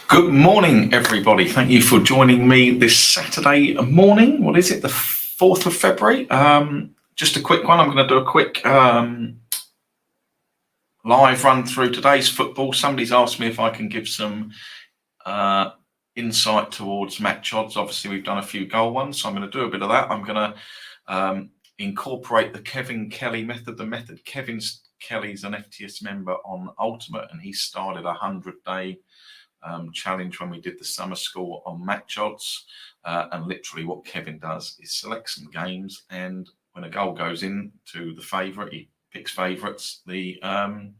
Good morning, everybody. Thank you for joining me this Saturday morning. What is it, the 4th of February? Just a quick one. I'm going to do a quick live run through today's football. Somebody's asked me if I can give some insight towards match odds. Obviously, we've done a few goal ones, so I'm going to do a bit of that. I'm going to incorporate the Kevin Kelly method. Kevin Kelly's an FTS member on Ultimate, and he started a 100-day challenge when we did the summer score on match odds, and literally what Kevin does is select some games, and when a goal goes in to the favourite, he picks favourites. As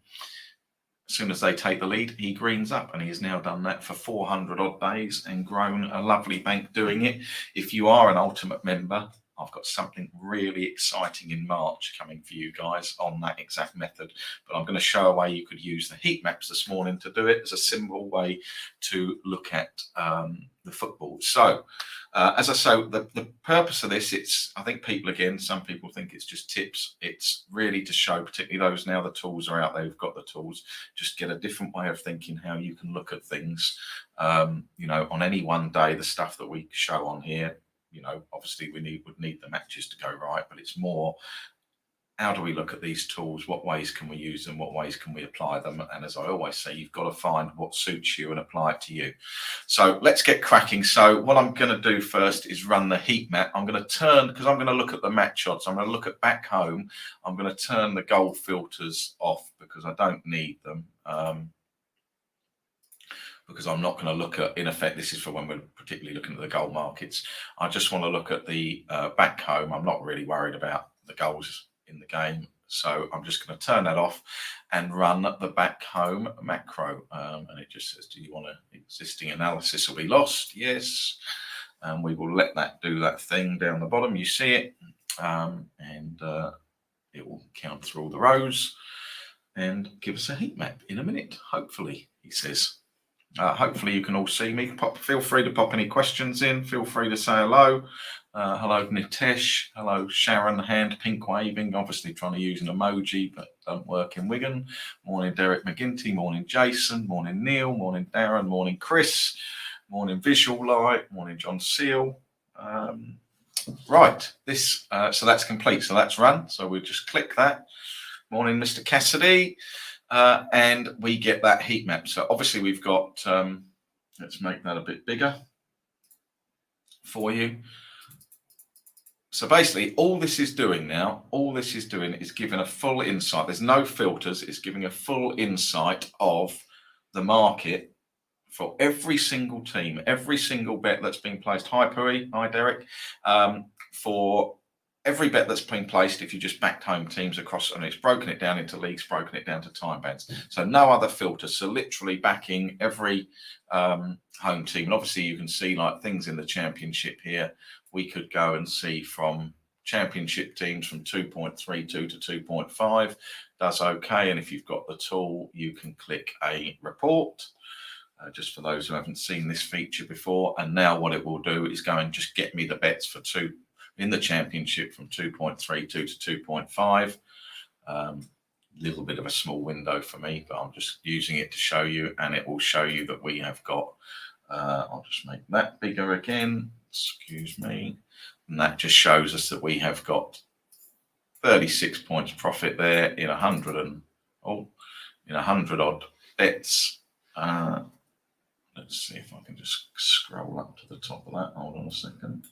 soon as they take the lead, he greens up, and he has now done that for 400 odd days and grown a lovely bank doing it. If you are an Ultimate member, I've got something really exciting in March coming for you guys on that exact method, but I'm going to show a way you could use the heat maps this morning to do it as a simple way to look at the football. So as I say, the purpose of this, I think some people think it's just tips. It's really to show, particularly those now the tools are out there, who've got the tools, just get a different way of thinking how you can look at things. On any one day, the stuff that we show on here, obviously would need the matches to go right, but it's more, how do we look at these tools? What ways can we use them? What ways can we apply them? And as I always say, you've got to find what suits you and apply it to you. So let's get cracking. So what I'm going to do first is run the heat map. I'm going to turn, because I'm going to look at the match odds. I'm going to look at back home. I'm going to turn the goal filters off because I don't need them. Because I'm not going to look at, in effect, this is for when we're particularly looking at the goal markets. I just want to look at the back home. I'm not really worried about the goals in the game. So I'm just going to turn that off and run the back home macro. And it just says, do you want existing analysis will be lost? Yes. And we will let that do that thing down the bottom. You see it. And it will count through all the rows and give us a heat map in a minute, hopefully, he says. Hopefully you can all see me. Feel free to pop any questions in. Feel free to say hello. Hello, Nitesh. Hello, Sharon. Hand pink waving. Obviously trying to use an emoji, but don't work in Wigan. Morning, Derek McGinty. Morning, Jason. Morning, Neil. Morning, Darren. Morning, Chris. Morning, Visual Light. Morning, John Seal. Right. So that's complete. So that's run. So we'll just click that. Morning, Mr. Cassidy. And we get that heat map. So obviously we've got, let's make that a bit bigger for you. So basically all this is doing is giving a full insight. There's no filters. It's giving a full insight of the market for every single team, every single bet that's been placed. Hi, Pui. Hi, Derek. For every bet that's been placed, if you just backed home teams across, and it's broken it down into leagues, broken it down to time bands. So no other filters. So literally backing every home team. And obviously you can see like things in the championship here. We could go and see from championship teams from 2.32 to 2.5 does okay. And if you've got the tool, you can click a report. Just for those who haven't seen this feature before. And now what it will do is go and just get me the bets for in the championship from 2.32 to 2.5. Little bit of a small window for me, but I'm just using it to show you, and it will show you that we have got, I'll just make that bigger again, excuse me, and that just shows us that we have got 36 points profit there in 100 odd bets. Let's see if I can just scroll up to the top of that. Hold on a second.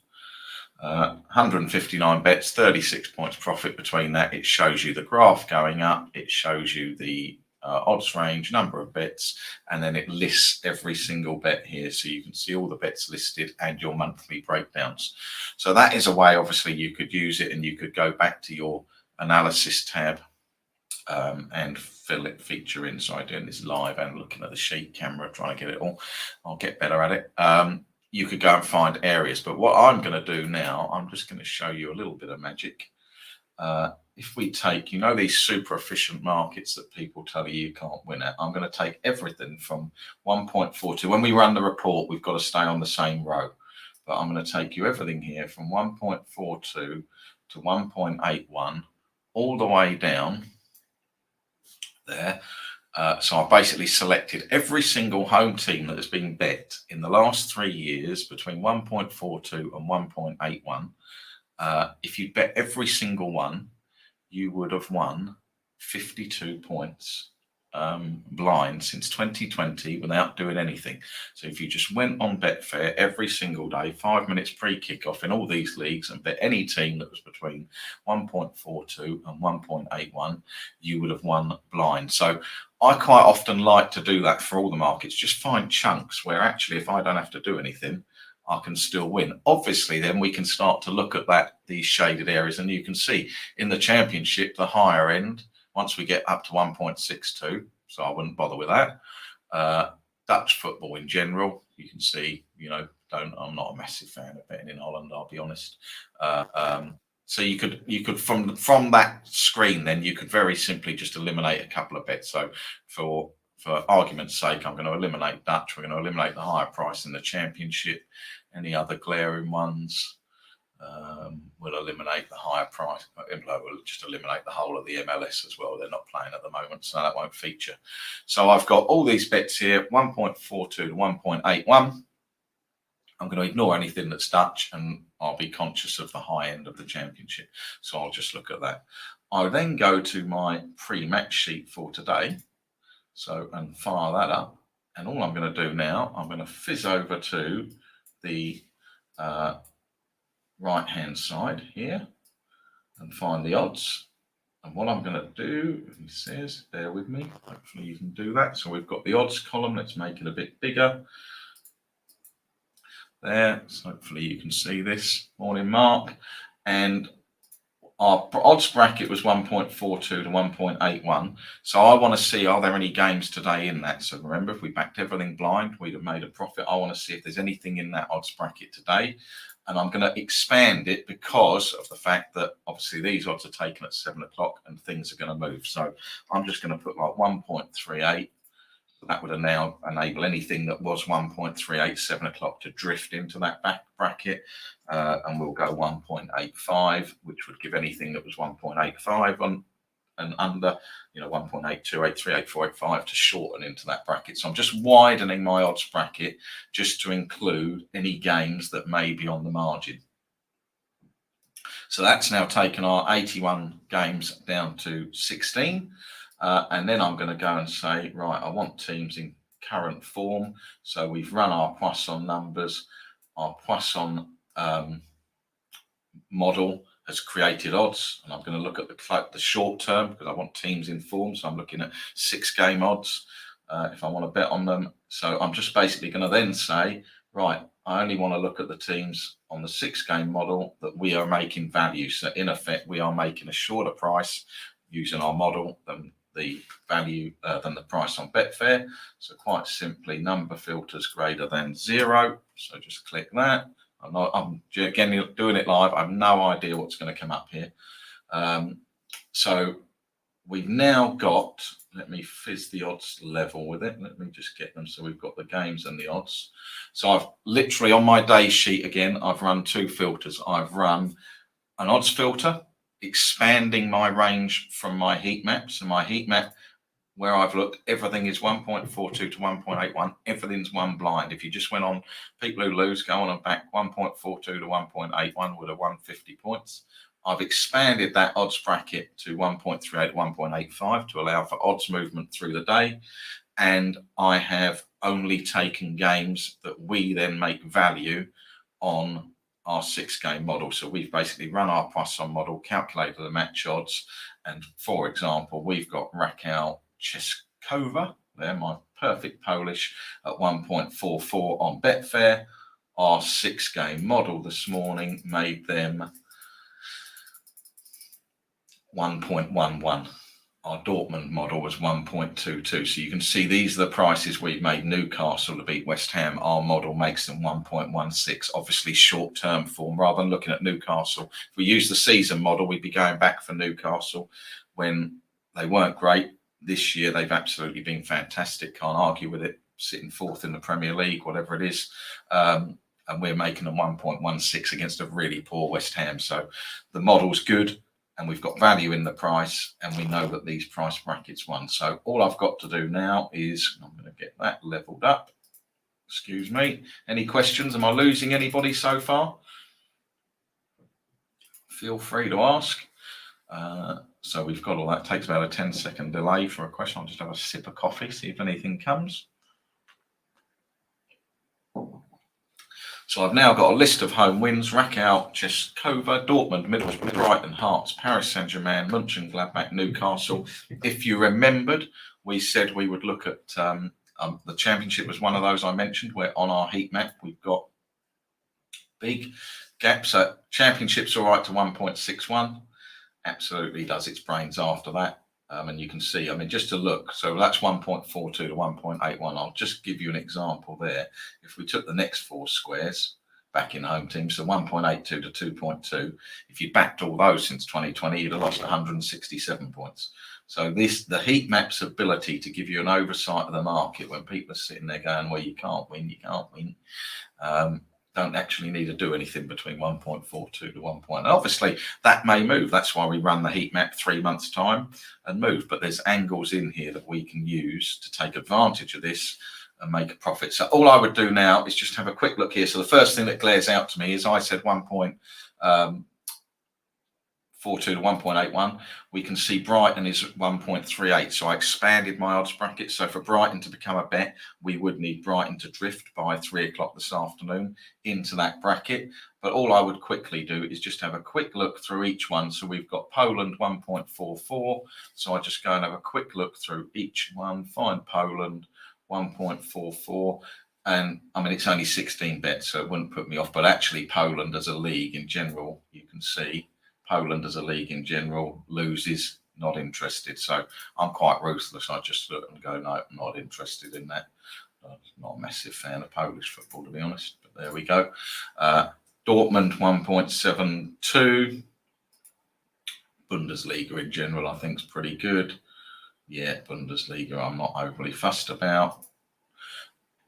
159 bets, 36 points profit between that. It shows you the graph going up. It shows you the odds range, number of bets, and then it lists every single bet here. So you can see all the bets listed and your monthly breakdowns. So that is a way, obviously, you could use it, and you could go back to your analysis tab and feature inside doing this live and looking at the sheet camera, trying to get it all. I'll get better at it. You could go and find areas, but what I'm going to do now, I'm just going to show you a little bit of magic. If we take, these super efficient markets that people tell you can't win at, I'm going to take everything from 1.42. When we run the report, we've got to stay on the same row, but I'm going to take you everything here from 1.42 to 1.81 all the way down there. So I basically selected every single home team that has been bet in the last 3 years between 1.42 and 1.81. If you bet every single one, you would have won 52 points blind since 2020 without doing anything. So if you just went on Betfair every single day, 5 minutes pre-kickoff in all these leagues, and bet any team that was between 1.42 and 1.81, you would have won blind. So I quite often like to do that for all the markets, just find chunks where actually if I don't have to do anything, I can still win. Obviously, then we can start to look at these shaded areas, and you can see in the championship, the higher end, once we get up to 1.62, so I wouldn't bother with that. Dutch football in general, you can see, I'm not a massive fan of betting in Holland, I'll be honest. So you could from that screen, then you could very simply just eliminate a couple of bets. So for argument's sake, I'm going to eliminate Dutch. We're going to eliminate the higher price in the championship. Any other glaring ones? We'll eliminate the higher price. We'll just eliminate the whole of the MLS as well. They're not playing at the moment, so that won't feature. So I've got all these bets here, 1.42 to 1.81. I'm going to ignore anything that's Dutch, and I'll be conscious of the high end of the championship. So I'll just look at that. I'll then go to my pre-match sheet for today. And fire that up. And all I'm going to do now, I'm going to fizz over to the right-hand side here and find the odds. And what I'm going to do, he says, bear with me, hopefully you can do that. So we've got the odds column, let's make it a bit bigger. There, so hopefully you can see this. Morning, Mark. And our odds bracket was 1.42 to 1.81. So I want to see, are there any games today in that? So remember, if we backed everything blind, we'd have made a profit. I want to see if there's anything in that odds bracket today. And I'm going to expand it because of the fact that obviously these odds are taken at 7 o'clock and things are going to move. So I'm just going to put like 1.38. That would now enable anything that was 1.38, 7 o'clock to drift into that back bracket. And we'll go 1.85, which would give anything that was 1.85 on and under, 1.82, 83, 84, 85 to shorten into that bracket. So I'm just widening my odds bracket just to include any games that may be on the margin. So that's now taken our 81 games down to 16. And then I'm going to go and say, right, I want teams in current form. So we've run our Poisson numbers. Our Poisson model has created odds. And I'm going to look at the short term because I want teams in form. So I'm looking at 6-game odds if I want to bet on them. So I'm just basically going to then say, right, I only want to look at the teams on the 6-game model that we are making value. So in effect, we are making a shorter price using our model than the value than the price on Betfair. So quite simply, number filters greater than 0. So just click that. I'm again doing it live. I have no idea what's going to come up here. So we've now got, let me fizz the odds level with it. Let me just get them. So we've got the games and the odds. So I've literally on my day sheet again, I've run 2 filters. I've run an odds filter, expanding my range from my heat map. So my heat map, where I've looked, everything is 1.42 to 1.81. Everything's one blind. If you just went on people who lose, go on and back 1.42 to 1.81 would have won 50 points. I've expanded that odds bracket to 1.38 to 1.85 to allow for odds movement through the day. And I have only taken games that we then make value on our 6-game model. So we've basically run our Poisson model, calculated the match odds. And for example, we've got Raquel Cheskova, there, my perfect Polish, at 1.44 on Betfair. Our 6-game model this morning made them 1.11. Our Dortmund model was 1.22. So you can see these are the prices we've made Newcastle to beat West Ham. Our model makes them 1.16. Obviously short-term form. Rather than looking at Newcastle, if we use the season model, we'd be going back for Newcastle when they weren't great. This year, they've absolutely been fantastic. Can't argue with it. Sitting 4th in the Premier League, whatever it is. And we're making them 1.16 against a really poor West Ham. So the model's good. and we've got value in the price, and we know that these price brackets won. So all I've got to do now is, I'm going to get that leveled up. Excuse me. Any questions? Am I losing anybody so far? Feel free to ask. So we've got all that. It takes about a 10-second delay for a question. I'll just have a sip of coffee, see if anything comes. So I've now got a list of home wins: Rakow, Českova, Dortmund, Middlesbrough, Brighton, Hearts, Paris Saint-Germain, Mönchengladbach, Newcastle. If you remembered, we said we would look at the Championship was one of those I mentioned, where on our heat map we've got big gaps. Championship's all right to 1.61. Absolutely does its brains after that. And you can see, I mean, just to look, so that's 1.42 to 1.81. I'll just give you an example there. If we took the next four squares back in home teams, so 1.82 to 2.2, if you backed all those since 2020, you'd have lost 167 points. So the heat map's ability to give you an oversight of the market when people are sitting there going, well, you can't win, don't actually need to do anything between 1.42 to 1. Obviously, that may move. That's why we run the heat map 3 months' time and move. But there's angles in here that we can use to take advantage of this and make a profit. So all I would do now is just have a quick look here. So the first thing that glares out to me is I said 1.42 to 1.81. We can see Brighton is 1.38. So I expanded my odds bracket. So for Brighton to become a bet, we would need Brighton to drift by 3 o'clock this afternoon into that bracket. But all I would quickly do is just have a quick look through each one. So we've got Poland 1.44. So I just go and have a quick look through each one, find Poland 1.44. And I mean, it's only 16 bets, so it wouldn't put me off. But actually, Poland as a league in general, you can see Poland as a league in general loses, not interested. So I'm quite ruthless. I just look and go, no, I'm not interested in that. I'm not a massive fan of Polish football, to be honest, but there we go. Dortmund 1.72. Bundesliga in general, I think, is pretty good. Yeah, Bundesliga I'm not overly fussed about.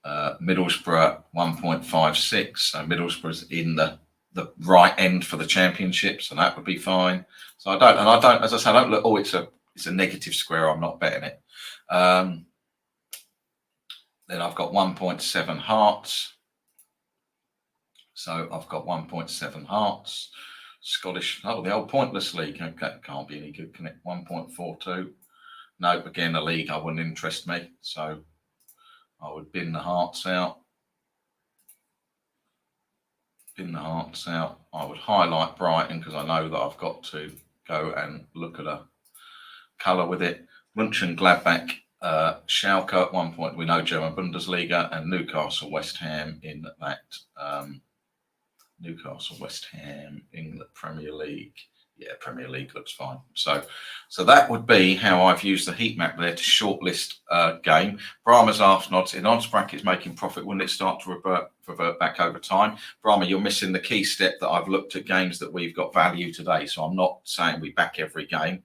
Middlesbrough 1.56. So Middlesbrough's in the right end for the Championship, so that would be fine. So I don't, as I said, I don't look, oh, it's a negative square, I'm not betting it. Then I've got 1.7 Hearts. So I've got 1.7 Hearts. Scottish, oh, the old Pointless League. Okay, can't be any good, can it? 1.42. No, again, a league I wouldn't interest me. So I would bin the Hearts out. I would highlight Brighton because I know that I've got to go and look at a colour with it. Mönchengladbach, Schalke at 1 point. We know German Bundesliga, and Newcastle, West Ham in that Newcastle, West Ham, England Premier League. Yeah, Premier League looks fine. So that would be how I've used the heat map there to shortlist game. Brahma's Arsenal in odds brackets making profit. Wouldn't it start to revert back over time? Brahma, you're missing the key step that I've looked at games that we've got value today. So I'm not saying we back every game.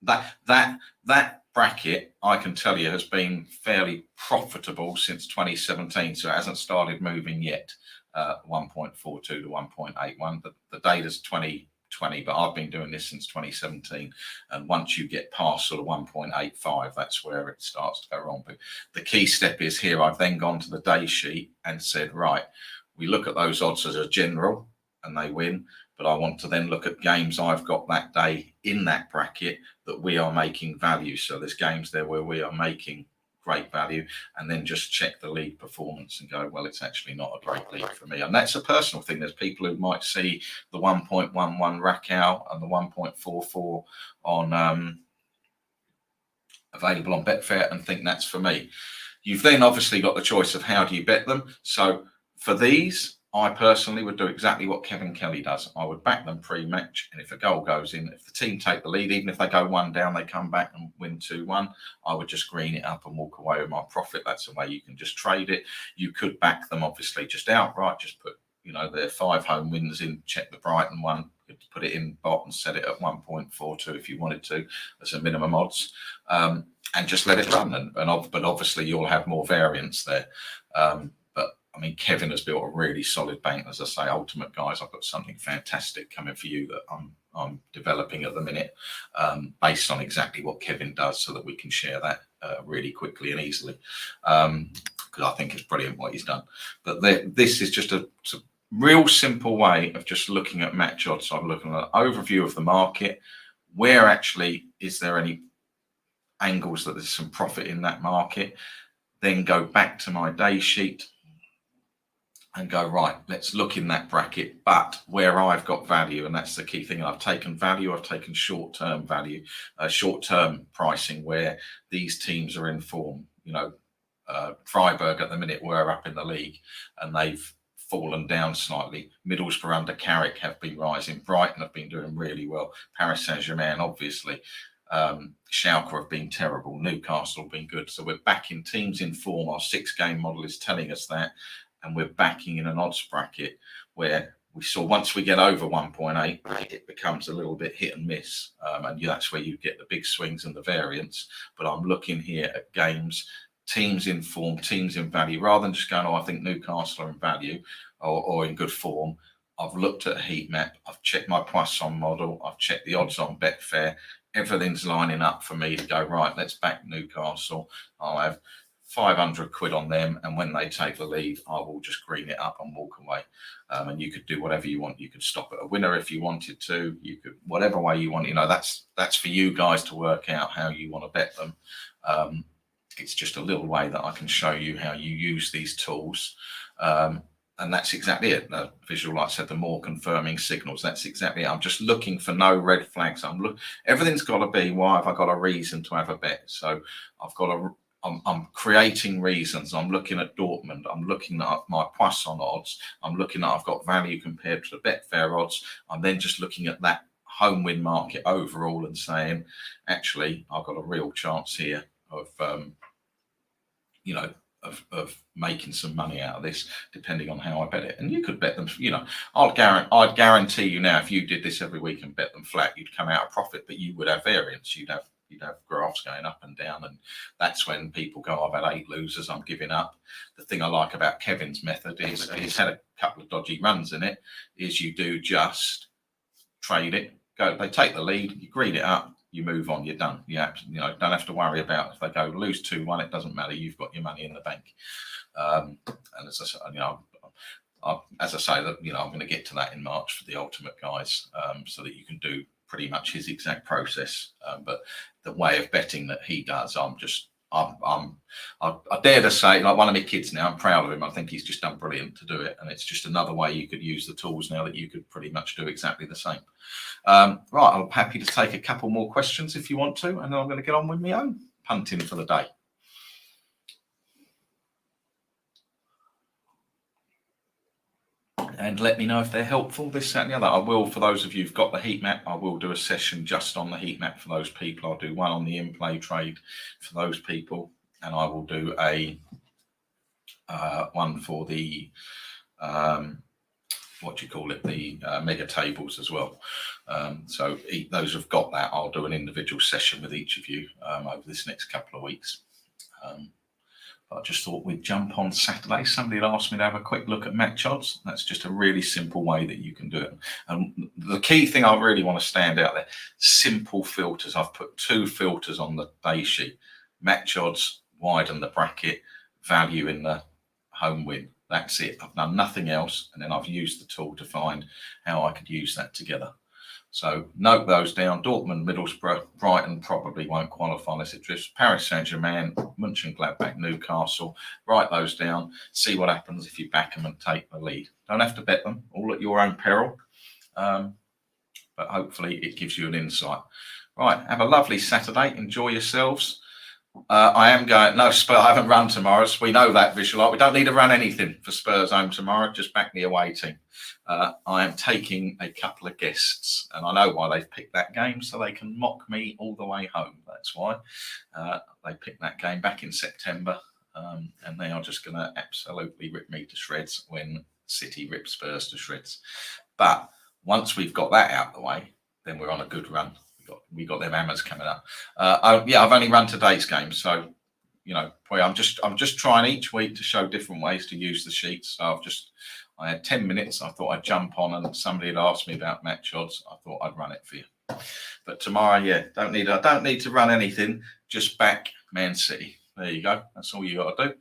That bracket, I can tell you, has been fairly profitable since 2017. So it hasn't started moving yet. 1.42 to 1.81. The data's 2020, but I've been doing this since 2017. And once you get past sort of 1.85, that's where it starts to go wrong. But the key step is here. I've then gone to the day sheet and said, right, we look at those odds as a general and they win. But I want to then look at games I've got that day in that bracket that we are making value. So there's games there where we are making great value, and then just check the league performance and go, well, it's actually not a great league for me. And that's a personal thing. There's people who might see the 1.11 Rakow and the 1.44 on available on Betfair and think that's for me. You've then obviously got the choice of how do you bet them. So for these, I personally would do exactly what Kevin Kelly does. I would back them pre-match, and if a goal goes in, if the team take the lead, even if they go 1 down, they come back and win 2-1, I would just green it up and walk away with my profit. That's the way you can just trade it. You could back them, obviously, just outright, just put, their 5 home wins in, check the Brighton one, put it in bot and set it at 1.42 if you wanted to as a minimum odds, and just let it run. But obviously, you'll have more variance there. But I mean, Kevin has built a really solid bank. As I say, Ultimate Guys, I've got something fantastic coming for you that I'm developing at the minute, based on exactly what Kevin does, so that we can share that really quickly and easily. Because I think it's brilliant what he's done. But this is just a real simple way of just looking at match odds. So I'm looking at an overview of the market. Where actually is there any angles that there's some profit in that market? Then go back to my day sheet and go, right, let's look in that bracket, but where I've got value, and that's the key thing. I've taken value, I've taken short-term value, short-term pricing, where these teams are in form. You know, Freiburg at the minute were up in the league and they've fallen down slightly. Middlesbrough under Carrick have been rising. Brighton have been doing really well. Paris Saint-Germain, obviously. Schalke have been terrible. Newcastle have been good. So we're backing teams in form. Our 6-game model is telling us that. And we're backing in an odds bracket where we saw once we get over 1.8, it becomes a little bit hit and miss. And that's where you get the big swings and the variance. But I'm looking here at games, teams in form, teams in value, rather than just going, oh, I think Newcastle are in value or in good form. I've looked at a heat map. I've checked my Poisson model. I've checked the odds on Betfair. Everything's lining up for me to go, right, let's back Newcastle. I'll have 500 quid on them, and when they take the lead, I will just green it up and walk away. And you could do whatever you want. You could stop at a winner if you wanted to. You could, whatever way you want. You know, that's for you guys to work out how you want to bet them. It's just a little way that I can show you how you use these tools. And that's exactly it. The visual, like I said, the more confirming signals. That's exactly it. I'm just looking for no red flags. Everything's got to be, why have I got a reason to have a bet? So I've got a. I'm creating reasons. I'm looking at Dortmund. I'm looking at my Poisson odds. I'm looking at, I've got value compared to the Betfair odds. I'm then just looking at that home win market overall and saying, actually, I've got a real chance here of, of making some money out of this, depending on how I bet it. And you could bet them, I'd guarantee you now, if you did this every week and bet them flat, you'd come out a profit, but you would have variance. You'd have graphs going up and down, and that's when people go, I've had 8 losers, I'm giving up. The thing I like about Kevin's method is he's had a couple of dodgy runs in it, is you do just trade it, go, they take the lead, you green it up, you move on, you're done. You don't have to worry about if they go lose 2-1, it doesn't matter, you've got your money in the bank. And as I say, that I'm going to get to that in March for the Ultimate Guys, so that you can do pretty much his exact process, but the way of betting that he does, I dare to say, like one of my kids now, I'm proud of him. I think he's just done brilliant to do it, and it's just another way you could use the tools now that you could pretty much do exactly the same. Right, I'm happy to take a couple more questions if you want to, and then I'm going to get on with my own punting for the day. And let me know if they're helpful, this, that, and the other. I will, for those of you who've got the heat map, I will do a session just on the heat map for those people. I'll do one on the in-play trade for those people, and I will do a one for the the mega tables as well. So those who've got that, I'll do an individual session with each of you over this next couple of weeks. I just thought we'd jump on Saturday. Somebody had asked me to have a quick look at match odds. That's just a really simple way that you can do it. And the key thing I really want to stand out there, simple filters. I've put 2 filters on the day sheet. Match odds, widen the bracket, value in the home win. That's it. I've done nothing else. And then I've used the tool to find how I could use that together. So note those down. Dortmund, Middlesbrough, Brighton probably won't qualify unless it drifts. Paris Saint-Germain, Mönchengladbach, Newcastle. Write those down. See what happens if you back them and take the lead. Don't have to bet them, all at your own peril. But hopefully it gives you an insight. Right, have a lovely Saturday. Enjoy yourselves. I am going, no, Spurs, I haven't run tomorrow. So we know that, Visual. We don't need to run anything for Spurs home tomorrow. Just back the away team. I am taking a couple of guests, and I know why they've picked that game, so they can mock me all the way home. That's why they picked that game back in September, and they are just going to absolutely rip me to shreds when City rip Spurs to shreds. But once we've got that out of the way, then we're on a good run. We got them hammers coming up. I've only run today's game, so you know, I'm just trying each week to show different ways to use the sheets. So I had 10 minutes. I thought I'd jump on, and somebody had asked me about match odds. I thought I'd run it for you. But tomorrow, yeah, I don't need to run anything. Just back Man City. There you go. That's all you got to do.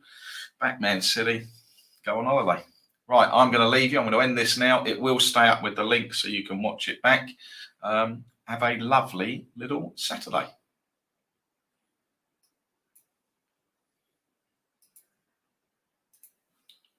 Back Man City. Go on holiday. Right, I'm going to leave you. I'm going to end this now. It will stay up with the link so you can watch it back. Have a lovely little Saturday.